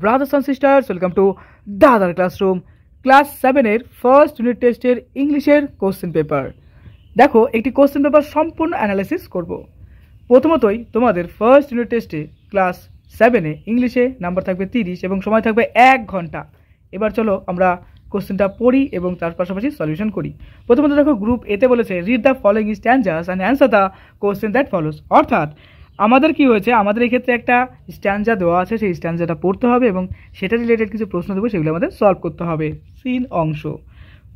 brothers and sisters, welcome to Dadar Classroom class 7 এর first unit টেস্টের ইংলিশের question paper. দেখো একটি কোশ্চেন পেপার সম্পূর্ণ অ্যানালাইসিস করব। প্রথমতই তোমাদের ফার্স্ট ইউনিট টেস্টে ক্লাস 7 এ ইংলিশে নাম্বার থাকবে 30 এবং সময় থাকবে 1 ঘন্টা। এবার চলো আমরা কোশ্চেনটা পড়ি এবং তার পাশাপাশি সলিউশন করি। প্রথমত দেখো গ্রুপ এতে বলেছে read the following stanzas and answer the question that follows. অর্থাৎ আমাদের কি হয়েছে, আমাদের এই ক্ষেত্রে একটা স্ট্যান্জা দেওয়া আছে, সেই স্ট্যান্জাটা পড়তে হবে এবং সেটা রিলেটেড কিছু প্রশ্ন দেবো, সেগুলো আমাদের সলভ করতে হবে। সিন অংশ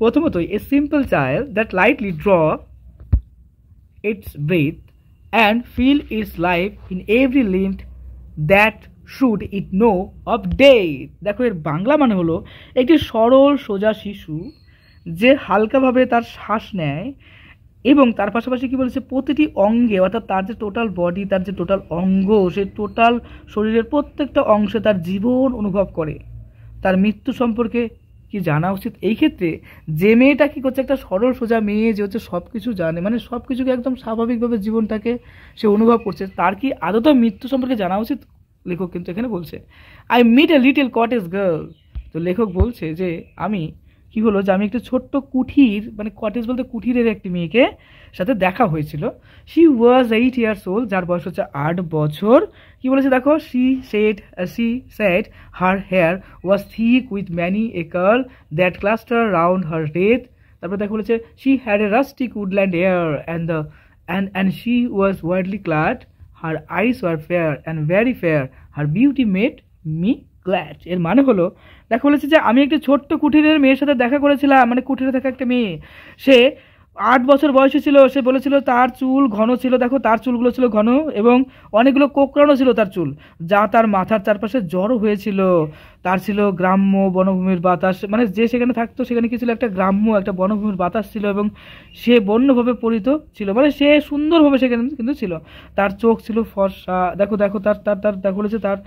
প্রথমতই a simple child that lightly draw its breath and feel its life in every limb that should it know of death. দেখো এর বাংলা মানে হলো একটি সরল সোজা শিশু যে হালকাভাবে তার শ্বাস নেয় এবং তার পাশাপাশি কি বলেছে প্রতিটি অঙ্গে, অর্থাৎ তার যে টোটাল বডি, তার যে টোটাল অঙ্গ, সে টোটাল শরীরের প্রত্যেকটা অংশে তার জীবন অনুভব করে। তার মৃত্যু সম্পর্কে কি জানা উচিত। এই ক্ষেত্রে যে মেয়েটা কি করছে, একটা সরল সোজা মেয়ে যে হচ্ছে সব কিছু জানে, মানে সব কিছুকে একদম স্বাভাবিকভাবে জীবনটাকে সে অনুভব করছে, তার কি আদত মৃত্যু সম্পর্কে জানা উচিত। লেখক কিন্তু এখানে বলছে I met a little cottage girl. তো লেখক বলছে যে আমি কি হলো যে আমি একটু ছোট্ট কুঠির, মানে কটেজ বলতে কুঠিরের একটি মেয়েকে সাথে দেখা হয়েছিল। শি ওয়াজ 8 years old, যার বয়স হচ্ছে 8 বছর। কি বলেছে দেখো, she said her hair was thick with many a curl that cluster round her head. তারপরে দেখো বলেছে she had a rustic woodland air and she was widely clad. Her eyes were fair and very fair. Her beauty made me glad. এর মানে হলো দেখো বলেছে যে আমি একটি ছোট্ট কুঠিরের মেয়ের সাথে দেখা করেছিলাম, মানে কুঠিরে থাকা একটা মেয়ে, সে 8 বছর বয়সী ছিল। সে বলেছিল তার চুল ঘন ছিল, দেখো তার চুলগুলো ছিল ঘন এবং অনেকগুলো কোঁকড়ানো ছিল তার চুল, যা তার মাথার চারপাশে জড়ো হয়েছিল। তার ছিল গ্রাম্য বনভূমির বাতাস, মানে যে সেখানে থাকতো সেখানে কি ছিল, একটা গ্রাম্য একটা বনভূমির বাতাস ছিল এবং সে বন্যভাবে পরিত ছিল, মানে সে সুন্দরভাবে সেখানে কিন্তু ছিল। তার চোখ ছিল ফর্সা, দেখো দেখো তার তার তার দেখো বলেছে তার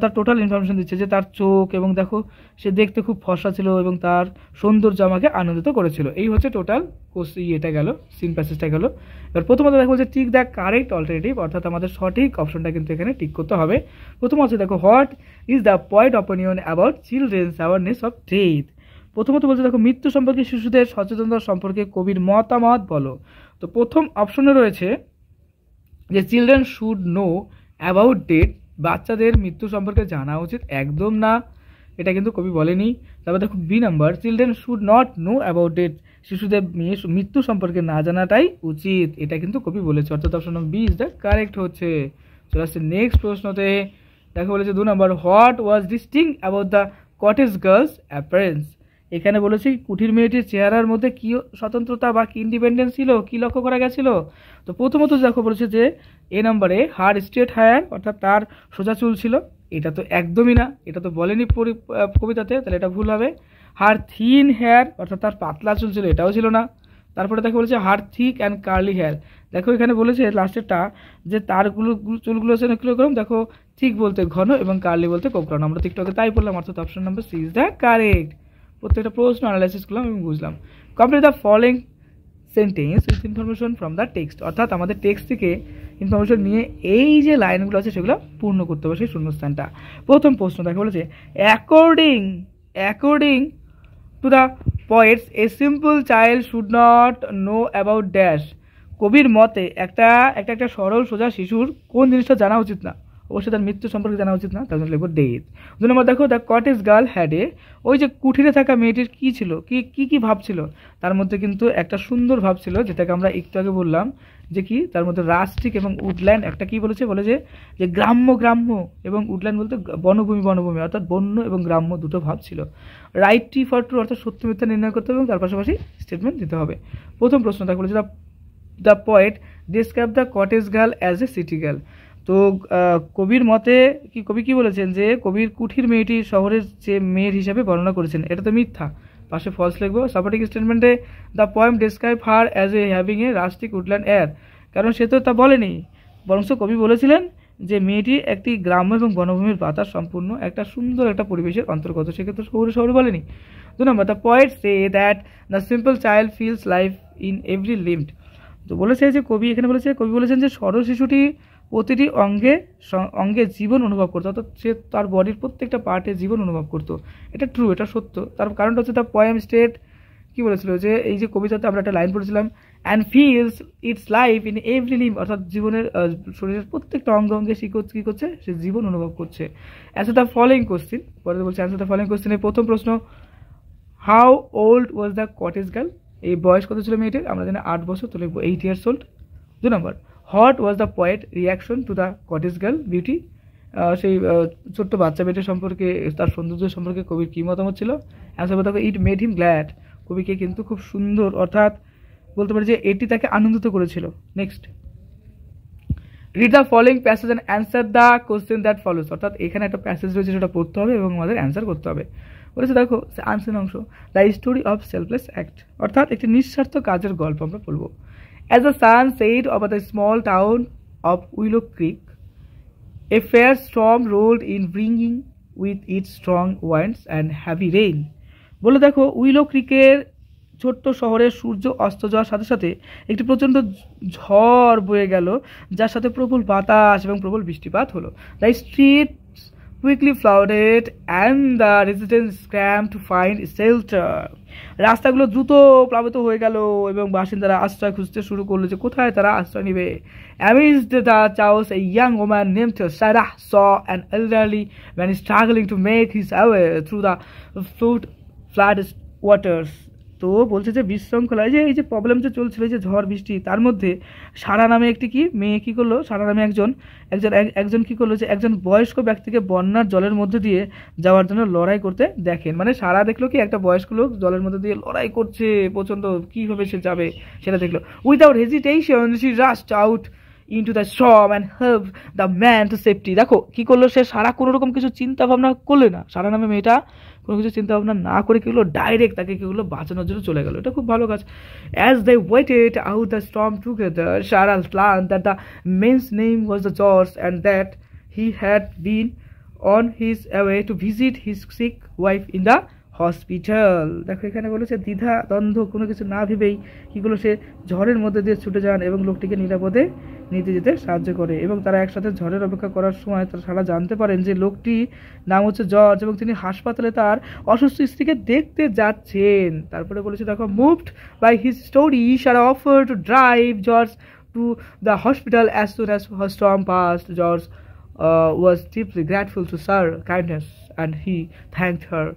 তার টোটাল ইনফরমেশন দিচ্ছে যে তার চোখ এবং দেখো সে দেখতে খুব ফর্সা ছিল এবং তার সৌন্দর্য আমাকে আনন্দিত করেছিল। এই হচ্ছে টোটাল এটা গেল, সিন প্যাসেজটা গেল। এবার প্রথমত দেখো যে টিক দ্য কারেক্ট অল্টারনেটিভ, অর্থাৎ আমাদের সঠিক অপশনটা কিন্তু এখানে টিক করতে হবে। প্রথমত দেখো what is the point opinion about children's awareness of death. প্রথমত বলছে দেখো মৃত্যু সম্পর্কে শিশুদের সচেতনতা সম্পর্কে কবির মতামত বলো। তো প্রথম অপশনে রয়েছে যে children should know about death, বাচ্চাদের মৃত্যু সম্পর্কে জানা উচিত, একদম না, এটা কিন্তু কবি বলেনি। তারপর দেখো B number children should not know about death, শিশুদের মৃত্যু সম্পর্কে না জানাটাই উচিত, এটা কিন্তু কবি বলেছে, অর্থাৎ option number B is the correct হচ্ছে। চলে আসছে নেক্সট প্রশ্নতে। দেখো বলেছে 2 number what was distinct about the cottage girl's appearance. এখানে বলেছি কুঠির মেয়েটির চেহারার মধ্যে কি স্বতন্ত্রতা বা কি ইন্ডিপেন্ডেন্স ছিল, কি লক্ষ্য করা গেছিল। তো প্রথমত দেখো বলেছে যে এ নাম্বারে হার স্ট্রেট হেয়ার, অর্থাৎ তার সোজা চুল ছিল, এটা তো একদমই না, এটা তো বলেনি কবিতাতে, তাহলে এটা ভুল হবে। হার থিন হেয়ার, অর্থাৎ তার পাতলা চুল ছিল, এটাও ছিল না। তারপরে দেখো বলেছে হার থিক অ্যান্ড কার্লি হেয়ার, দেখো এখানে বলেছে লাস্টেরটা যে তার চুলগুলো ছিল কিরকম, দেখো ঠিক বলতে ঘন এবং কার্লি বলতে কোঁকড়ানো। আমরা টিকটকে তাই বললাম, অর্থাৎ option number C is the correct. প্রত্যেকটা প্রশ্ন অ্যানালাইসিস করলাম এবং বুঝলাম। Complete the following sentence with information from the text, অর্থাৎ আমাদের টেক্সট থেকে ইনফরমেশন নিয়ে এই যে লাইনগুলো আছে সেগুলো পূর্ণ করতে হবে সেই শূন্যস্থানটা। প্রথম প্রশ্ন দেখা বলেছে according to the poet's a simple child should not know about dash. কবির মতে একটা সরল সোজা শিশুর কোন জিনিসটা জানা উচিত না, অবশ্যই তার মৃত্যু সম্পর্কে জানা উচিত না, তার জন্য লিখবো ডেথ। 2 নম্বর দেখো the cottage girl had a, ওই যে কুঠিরে থাকা মেয়েটির কি ছিল, কি ভাব ছিল, তার মধ্যে কিন্তু একটা সুন্দর ভাব ছিল, যেটাকে আমরা একটু আগে বললাম যে কি তার মধ্যে রাস্টিক এবং উডল্যান্ড একটা কি বলেছে, বলে যে গ্রাম্য এবং উডল্যান্ড বলতে বনভূমি, অর্থাৎ বন্য এবং গ্রাম্য দুটো ভাব ছিল। রাইট টি ফর ট্রু, অর্থাৎ সত্য মিথ্যা নির্ণয় করতে হবে এবং তার পাশাপাশি স্টেটমেন্ট দিতে হবে। প্রথম প্রশ্ন দেখো বলেছে the poet describe the cottage girl as a city girl. তো কবির মতে কবি কি বলেছেন যে কবির কুঠির মেয়েটি শহরের যে মেয়ের হিসাবে বর্ণনা করেছেন, এটা তো মিথ্যা, পাশে ফলস লিখবো। সাপোর্টিং স্টেটমেন্টে the poem describe her as a having a rustic woodland air, কারণ সে তো তা বলেনি, বরং কবি বলেছিলেন যে মেয়েটি একটি গ্রাম্য এবং বনভূমির বাতাস সম্পূর্ণ একটা সুন্দর একটা পরিবেশের অন্তর্গত, সেক্ষেত্রে শহরে বলেনি। 2 নম্বর the poet say that the simple child feels life in every limb. তো বলেছে যে কবি বলেছেন যে সরল শিশুটি প্রতিটি অঙ্গে জীবন অনুভব করতো, অর্থাৎ সে তার বডির প্রত্যেকটা পার্টে জীবন অনুভব করতো। এটা ট্রু, এটা সত্য। তার কারণটা হচ্ছে দ্য পোয়েম স্টেট কী বলেছিল, যে এই যে কবিতাতে আমরা একটা লাইন পড়েছিলাম, and feels it's life in every limb, অর্থাৎ জীবনের শরীরের প্রত্যেকটা অঙ্গে কী করছে, সে জীবন অনুভব করছে। অ্যান্সার দ্য ফলোইং কোশ্চিন, পরে বলছে অ্যান্সার দ্য ফলোইং কোশ্চিনের প্রথম প্রশ্ন, how old was the cottage girl, এই বয়স কত ছিল মেয়েটির, আমরা জানি 8 বছর, তো লিখবো 8 years old। 2 নম্বর, what was the poet reaction to the cottage girl beauty, সেই ছোট্ট বাচ্চা মেয়েটির সম্পর্কে, তার সৌন্দর্য সম্পর্কে কবির কী মতামত ছিল। অ্যান্সার বলতে হবে ইট মেড হিম গ্ল্যাড, কবিকে কিন্তু খুব সুন্দর, অর্থাৎ বলতে পারি যে এটি তাকে আনন্দিত করেছিল। Next, read the following passage and answer the question that follows, অর্থাৎ এখানে একটা প্যাসেজ রয়েছে, সেটা পড়তে হবে এবং আমাদের অ্যান্সার করতে হবে। বলেছে দেখো আনসার অংশ, the story of selfless act, অর্থাৎ একটি নিঃস্বার্থ কাজের গল্প আমরা বলবো। As the sun set over the small town of Willow Creek, a fair storm rolled in bringing with its strong winds and heavy rain. বলে দেখো উইলো ক্রিকের ছোট্ট শহরে সূর্য অস্ত যাওয়ার সাথে সাথে একটি প্রচণ্ড ঝড় বয়ে গেল, যার সাথে প্রবল বাতাস এবং প্রবল বৃষ্টিপাত হলো। The street quickly flooded and the residents scram to find shelter, রাস্তাগুলো দ্রুত প্লাবিত হয়ে গেল এবং বাসিন্দারা আশ্রয় খুঁজতে শুরু করলো যে কোথায় তারা আশ্রয় নেবে। Amidst the chaos, a young woman named Sarah saw an elderly man struggling to make his way through the flood waters. তো বলছে যে বিশৃঙ্খলায় যে এই যে প্রবলেম যে চলছিল, যে ঝড় বৃষ্টি, তার মধ্যে সারা নামে একটি কি মেয়ে কী করলো, সারা নামে একজন কী করলো, যে একজন বয়স্ক ব্যক্তিকে বন্যার জলের মধ্যে দিয়ে যাওয়ার জন্য লড়াই করতে দেখেন। মানে সারা দেখলো কি একটা বয়স্ক লোক জলের মধ্যে দিয়ে লড়াই করছে, প্রচণ্ড কীভাবে সে যাবে সেটা দেখলো। Without hesitation she রাশড out into the storm and helped the man to safety। দেখো কি করলো সে, সারা কোনো রকম কিছু চিন্তা ভাবনা করলে না, সারা নামে মেয়েটা কোনো কিছু চিন্তা ভাবনা না করে কি হলো, ডাইরেক্ট তাকে কি হলো বাঁচানোর জন্য চলে গেল। এটা খুব ভালো কাজ। As they waited out the storm together, Sarah learned that the man's name was the George and that he had been on his way to visit his sick wife in the hospital. দেখো এখানে বলেছে দ্বিধা দ্বন্দ্ব কোনো কিছু না ভেবেই কী করলো, সে ঝড়ের মধ্যে দিয়ে ছুটে যান এবং লোকটিকে নিরাপদে নিতে যেতে সাহায্য করে। এবং তারা একসাথে ঝড়ের অপেক্ষা করার সময় তারা জানতে পারেন যে লোকটি নাম হচ্ছে জর্জ এবং তিনি হাসপাতালে তার অসুস্থ স্ত্রীকে দেখতে যাচ্ছেন। তারপরে বলেছে দেখো, moved by his story Sara offer to drive George to the hospital as soon as her storm passed. George was deeply grateful to her kindness and he thanked her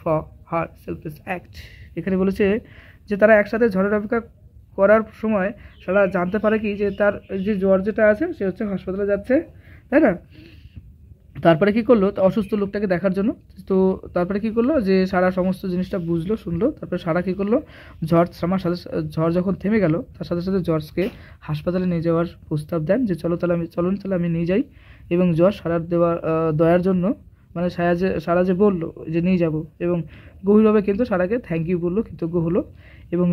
for her selfless act। এখানে বলেছে যে তারা একসাথে ঝড়ের অপেক্ষা করার সময় সারা জানতে পারে কি যে তার যে জ্বর যেটা আছে সে হচ্ছে হাসপাতালে যাচ্ছে, তাই না। তারপরে কি করলো, অসুস্থ লোকটাকে দেখার জন্য, তো তারপরে কি করলো যে সারা সমস্ত জিনিসটা বুঝলো শুনলো। তারপরে সারা কি করলো, ঝড় যখন থেমে গেল তার সাথে সাথে জর্জকে হাসপাতালে নিয়ে যাওয়ার প্রস্তাব দেন, যে চলুন তাহলে আমি নিয়ে যাই। এবং জর্জ সারার দয়ার জন্য, মানে সারা যে বললো যে নিয়ে যাব, এবং গভীরভাবে কিন্তু সারাকে থ্যাংক ইউ বললো, কৃতজ্ঞ হলো এবং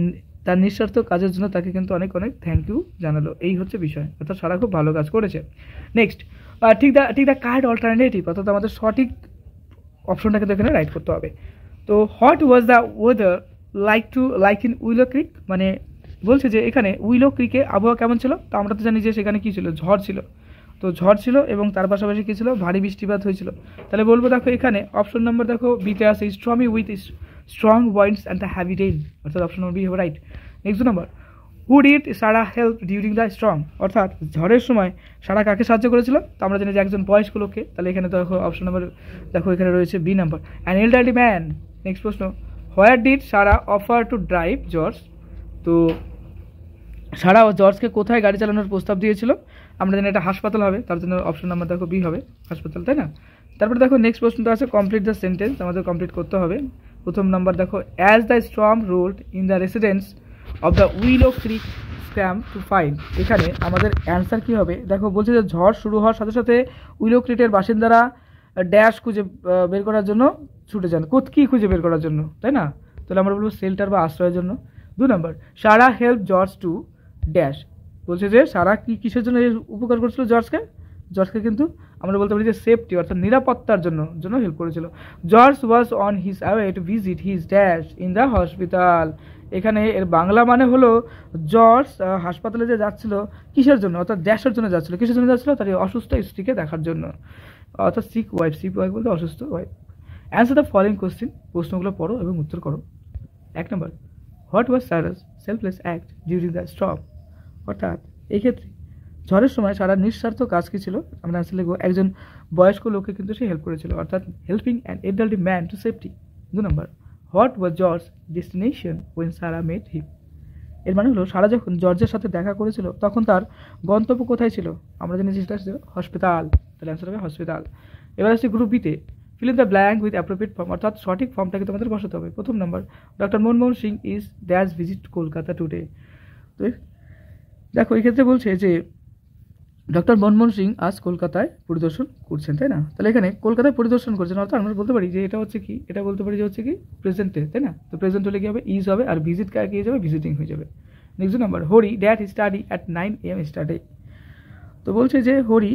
তার নিঃস্বার্থ কাজের জন্য তাকে কিন্তু অনেক অনেক থ্যাংক ইউ জানালো। এই হচ্ছে বিষয়, অর্থাৎ সারা খুব ভালো কাজ করেছে। নেক্সট, ঠিক দ্য কারেক্ট অল্টারনেটিভ, অর্থাৎ আমাদের সঠিক অপশনটা কিন্তু এখানে রাইট করতে হবে। তো what was the weather like in Willow Creek, মানে বলছে যে এখানে উইলো ক্রিকে আবহাওয়া কেমন ছিল। তো আমরা তো জানি যে সেখানে কী ছিল, ঝড় ছিল। তো ঝড় ছিল এবং তার পাশাপাশি কী ছিল, ভারী বৃষ্টিপাত হয়েছিল। তাহলে বলবো দেখো এখানে অপশন নম্বর দেখো বিতে আছে stormy with strong winds and the heavy rain, অর্থাৎ অপশন নম্বর বি হবে right. Next number, who did Sara help during the storm, অর্থাৎ ঝড়ের সময় সারা কাকে সাহায্য করেছিল। তো আমরা জানি যে একজন বয়স্ক লোককে। তাহলে এখানে দেখো অপশন নম্বর দেখো এখানে রয়েছে B number, an elderly man. Next প্রশ্ন, where did Sara offer to drive George, তো সারা ও জর্জকে কোথায় গাড়ি চালানোর প্রস্তাব দিয়েছিল। আমরা জানি এটা হাসপাতাল হবে, তার জন্য অপশন নাম্বার দেখো বি হবে, হাসপাতাল, তাই না। তারপরে দেখো নেক্সট প্রশ্নটা আছে কমপ্লিট দ্য সেন্টেন্স, আমাদের কমপ্লিট করতে হবে। প্রথম নাম্বার দেখো, as the storm rolled in the residence of the Willow Creek scam to find, এখানে আমাদের অ্যান্সার কী হবে দেখো, বলছে যে ঝড় শুরু হওয়ার সাথে সাথে উইলো ক্রিকের বাসিন্দারা ড্যাশ খুঁজে বের করার জন্য ছুটে যান, কী খুঁজে বের করার জন্য, তাই না। তাহলে আমরা বলবো শেল্টার বা আশ্রয়ের জন্য। 2 নম্বর, সারা হেল্প জর্জ টু ড্যাশ, বলছে যে সারা কিসের জন্য উপকার করছিল জর্জকে, জর্জকে কিন্তু আমরা বলতে পারি যে সেফটি অর্থাৎ নিরাপত্তার জন্য হেল্প করেছিল। George was on his way to visit his dash in the hospital. এখানে এর বাংলা মানে হলো জর্জ হাসপাতালে যে যাচ্ছিল কিসের জন্য, অর্থাৎ ড্যাশের জন্য যাচ্ছিল। কিসের জন্য যাচ্ছিল? তার অসুস্থ স্ত্রীকে দেখার জন্য, অর্থাৎ সিক ওয়াইফ বলতে অসুস্থ wife. Answer the following question, প্রশ্নগুলো পড়ো এবং উত্তর করো। 1 নম্বর, what was Sara's selfless act during the storm? অর্থাৎ এই ক্ষেত্রে ঝড়ের সময় সারা নিঃস্বার্থ কাজ কি ছিল? আমরা অ্যান্সার লিখবো একজন বয়স্ক লোককে কিন্তু সে হেল্প করেছিল, অর্থাৎ helping an elderly man to safety. 2 নম্বর, what was George destination when Sara met him? এর মানে হলো সারা যখন জর্জের সাথে দেখা করেছিল তখন তার গন্তব্য কোথায় ছিল? আমরা জানি সেটা ছিল হসপিটাল, তাহলে অ্যান্সার হবে হসপিটাল। এবার আসছে গ্রুপ বিতে, fill in the blank with appropriate form, অর্থাৎ সঠিক ফর্মটাকে তোমাদের বসাতে হবে। 1 নম্বর, Doctor Manmohan Singh is dash visit Kolkata today. তো দেখো এই ক্ষেত্রে বলছে যে ডক্টর মনমোহন সিং আজ কলকাতায় পরিদর্শন করছেন, তাই না? তাহলে এখানে কলকাতায় পরিদর্শন করছেন, অর্থাৎ আমরা বলতে পারি যে এটা হচ্ছে কি, এটা বলতে পারি যে হচ্ছে কি প্রেজেন্টে, তাই না? তো প্রেজেন্ট হলে কি হবে? ইজ হবে, আর ভিজিট কার কি হয়ে যাবে? ভিজিটিং হয়ে যাবে। Next number, Hari that study at 9 AM study. তো বলছে যে হরি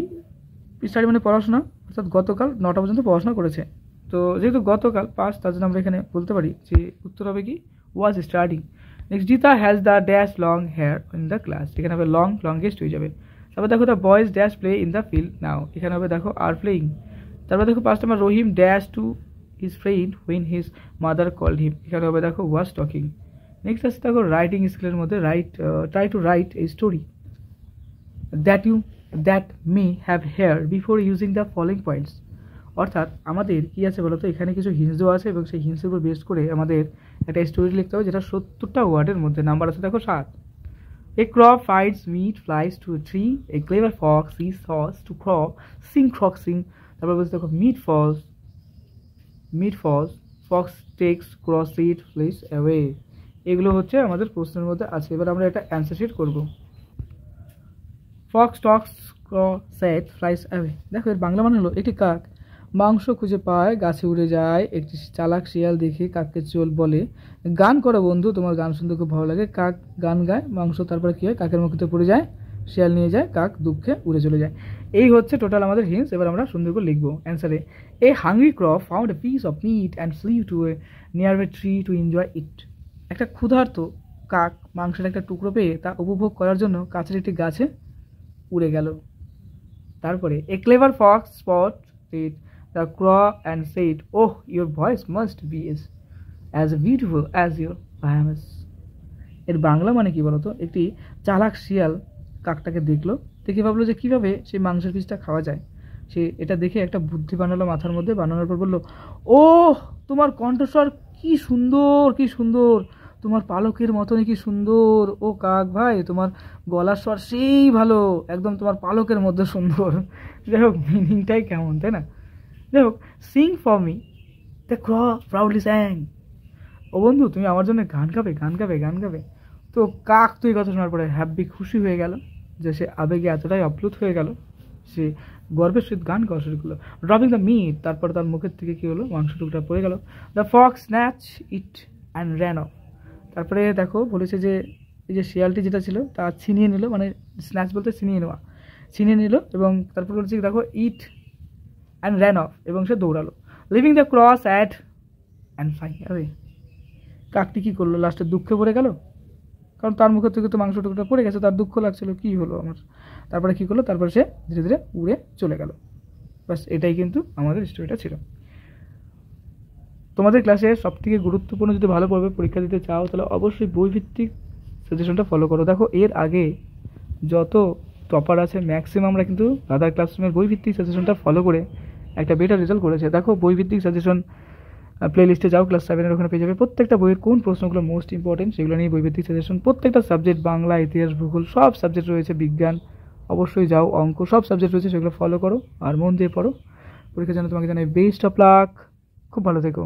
স্টাডি মানে পড়াশোনা, অর্থাৎ গতকাল 9টা পর্যন্ত পড়াশোনা করেছে। তো যেহেতু গতকাল পাস, তার জন্য আমরা এখানে বলতে পারি যে উত্তর হবে কি was studying. Next, Gita has the dash long hair in the class. এখানে হবে লংগেস্ট হয়ে যাবে। তারপর দেখো the boys dash play in the field now. এখানে হবে দেখো আর প্লেইং। তারপর দেখো 5 নম্বর, Rahim dash to his friend when his mother called him. এখানে হবে দেখো ওয়াজ টকিং। নেক্সট আছে দেখো রাইটিং স্কিলের মধ্যে try to write a story that may have here before using the following points. অর্থাৎ আমাদের কি আছে বলতো, এখানে কিছু হিন্স দেওয়া আছে এবং সেই হিন্সের উপর বেস করে আমাদের একটা স্টোরি লিখতে হবে, যেটা 70টা ওয়ার্ডের মধ্যে। নাম্বার আছে দেখো 7। A crow finds meat, flies to a tree. A clever fox sees saws to crow, sing, croc, sing. তারপর বলছে দেখো meat falls, fox takes, crow seed, flies away. এগুলো হচ্ছে আমাদের প্রশ্নের মধ্যে আছে। এবার আমরা একটা অ্যান্সার শিট করব। ফক্স টক্স, ক্র সেট, ফ্লাইস অ্যাওয়ে। দেখো এর বাংলা মানে হলো একটি কাক মাংস খুঁজে পায়, গাছে উড়ে যায়। একটি চালাক শিয়াল দেখে কাককে চল বলে, গান করো বন্ধু, তোমার গান শুনতে খুব ভালো লাগে। কাক গান গায়, মাংস তারপরে কী হয়? কাকের মুখে পড়ে যায়, শিয়াল নিয়ে যায়, কাক দুঃখে উড়ে চলে যায়। এই হচ্ছে টোটাল আমাদের হিন্স। এবার আমরা সুন্দর করে লিখবো অ্যান্সারে। A hungry crow found a piece of meat and flew to a near a tree to enjoy it. একটা ক্ষুধার্ত কাক মাংসের একটা টুকরো পেয়ে তা উপভোগ করার জন্য কাছের একটি গাছে উড়ে গেল। তারপরে এ clever Fox spot it the crow and said, "Oh, your voice must be as beautiful as your promise." এর বাংলা মানে কি বলতো? একটি চালাক শিয়াল কাকটাকে দেখলো, দেখে ভাবলো যে কিভাবে সেই মাংসের পিসটা খাওয়া যায়। সে এটা দেখে একটা বুদ্ধি বানালো মাথার মধ্যে, বানানোর পর বললো, ও তোমার কণ্ঠস্বর কি সুন্দর, কি সুন্দর, তোমার পালকের মতনই কি সুন্দর। ও কাক ভাই, তোমার গলার স্বর সেই ভালো, একদম তোমার পালকের মধ্যে সুন্দর। যাই হোক, মিনিংটাই কেমন, তাই না? দেখো, sing for me the crow proudly sang. ও বন্ধু, তুমি আমার জন্য গান গাবে। তো কাক তো এই কথা শোনার পরে হ্যাপি, খুশি হয়ে গেল, যে সে আবেগে এতটাই আপ্লুত হয়ে গেল, সে গর্বের সহিত গান গাওয়া শুরু করলো। ড্রপিং দ্য মিট, তারপর তার মুখের থেকে কি হলো? মাংস টুকটা পড়ে গেল। The Fox snatch it and ran of. তারপরে দেখো বলেছে যে এই যে শিয়ালটি যেটা ছিল তা ছিনিয়ে নিল, মানে স্ন্যাচ বলতে ছিনিয়ে নিল এবং তারপর বলেছে দেখো ইট অ্যান্ড র্যান অফ, এবং সে দৌড়ালো। Leaving the crow sad and flying away. কাকটি কী করলো? লাস্টে দুঃখে পড়ে গেল, কারণ তার মুখের থেকে তো মাংস টুকটা পড়ে গেছে, তার দুঃখ লাগছিল, কী হলো আমার। তারপরে কী করলো? তারপরে সে ধীরে ধীরে উড়ে চলে গেল। বাস, এটাই কিন্তু আমাদের স্টোরিটা ছিল। তোমাদের ক্লাসে সবথেকে গুরুত্বপূর্ণ, যদি ভালো পড়বে পরীক্ষা দিতে চাও তাহলে অবশ্যই বইভিত্তিক সাজেশনটা ফলো করো। দেখো এর আগে যত টপার আছে ম্যাক্সিমামরা কিন্তু দাদার ক্লাসরুমের বইভিত্তিক সাজেশনটা ফলো করে একটা বেটার রেজাল্ট করেছে। দেখো বইভিত্তিক সাজেশন প্লে লিস্টে যাও, ক্লাস 7-এর ওখানে পেয়ে যাবে প্রত্যেকটা বইয়ের কোন প্রশ্নগুলো মোস্ট ইম্পর্টেন্ট সেগুলো নিয়ে বইভিত্তিক সাজেশন। প্রত্যেকটা সাবজেক্ট, বাংলা, ইতিহাস, ভূগোল সব সাবজেক্ট রয়েছে, বিজ্ঞান অবশ্যই যাও, অঙ্ক সব সাবজেক্ট রয়েছে, সেগুলো ফলো করো আর মন দিয়ে পড়ো। পরীক্ষার জন্য তোমাকে জানাই বেস্ট অফ লাক, খুব ভালো থেকো।